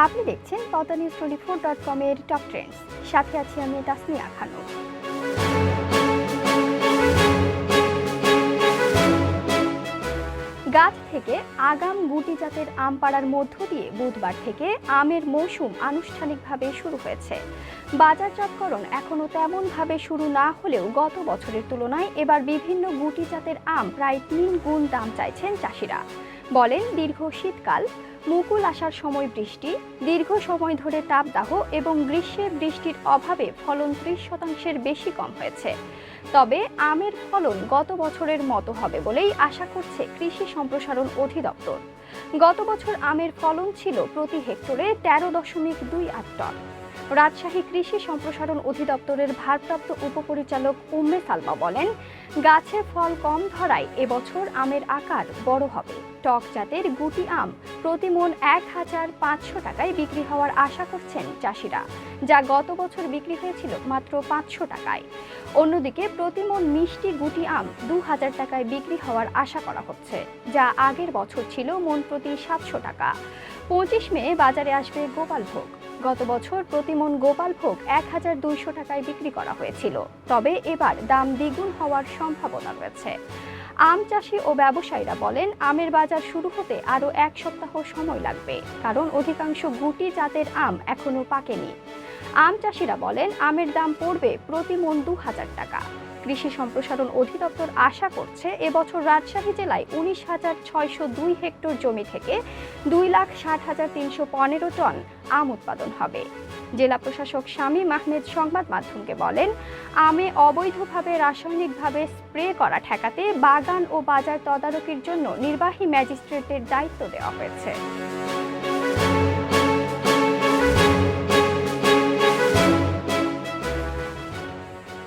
আপনি দেখছেন pawtanews24.com এর টপ ট্রেন্ডস। সাথে আছি আমি তাসমিয়া খানম। গাছ থেকে আগাম গুটি জাতের আম পাড়ার মধ্য দিয়ে বুধবার থেকে আমের মৌসুম আনুষ্ঠানিকভাবে শুরু হয়েছে। বাজারজাতকরণ এখনও তেমনভাবে শুরু না হলেও গত বছরের তুলনায় এবার বিভিন্ন গুটি জাতের আম প্রায় ৩ গুণ দাম চাইছেন চাষিরা। বলেন, দীর্ঘ শীতকাল, মুকুল আসার সময় বৃষ্টি, দীর্ঘ সময় ধরে তাপদাহ এবং গ্রীষ্মের বৃষ্টির অভাবে ফলন ৩০% বেশি কম হয়েছে। তবে আমের ফলন গত বছরের মতো হবে বলেই আশা করছে কৃষি সম্প্রসারণ অধিদপ্তর। গত বছর আমের ফলন ছিল প্রতি হেক্টরে ১৩.28 টন। রাজশাহী কৃষি সম্প্রসারণ অধিদপ্তরের ভারপ্রাপ্ত উপপরিচালক উম্মে সালমা বলেন, গাছে ফল কম ধরায় এবছর আমের আকার বড় হবে। টক জাতের গুটি আম প্রতি মণ ১,৫০০ টাকায় বিক্রি হওয়ার আশা করছেন চাষিরা, যা গত বছর বিক্রি হয়েছিল মাত্র ৫০০ টাকায়। অন্যদিকে প্রতি মণ মিষ্টি গুটি আম ২,০০০ টাকায় বিক্রি হওয়ার আশা করা হচ্ছে, যা আগের বছর ছিল মণ প্রতি ৭০০ টাকা। ২৫ মে বাজারে আসবে গোপালভোগ। গত বছর প্রতি মণ গোপালভোগ ১,২০০ টাকায় বিক্রি করা হয়েছিল, তবে এবার দাম দ্বিগুণ হওয়ার সম্ভাবনা রয়েছে। আম চাষি ও ব্যবসায়ীরা বলেন, আমের বাজার শুরু হতে আরও ১ সপ্তাহ সময় লাগবে, কারণ অধিকাংশ গুটি জাতের আম এখনও পাকেনি। আম চাষিরা বলেন, আমের দাম পড়বে প্রতি মণ ২,০০০ টাকা। কৃষি সম্প্রসারণ অধিদপ্তর আশা করছে এবছর রাজশাহী জেলায় ১৯,৬০২ হেক্টর জমি থেকে ২,৬০,৩১৫ টন আম উৎপাদন হবে। জেলা প্রশাসক শামীম আহমেদ সংবাদ মাধ্যমকে বলেন, আমে অবৈধভাবে রাসায়নিকভাবে স্প্রে করা ঠেকাতে বাগান ও বাজার তদারকির জন্য নির্বাহী ম্যাজিস্ট্রেটের দায়িত্ব দেওয়া হয়েছে।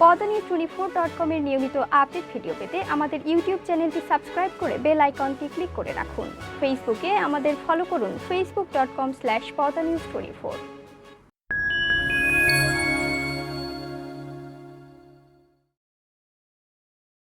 pawtanews24.com এর নিয়মিত আপডেট ভিডিও পেতে আমাদের ইউটিউব চ্যানেলটি সাবস্ক্রাইব করে বেল আইকনটি ক্লিক করে রাখুন। ফেসবুকে আমাদের ফলো করুন facebook.com/pawtanews24।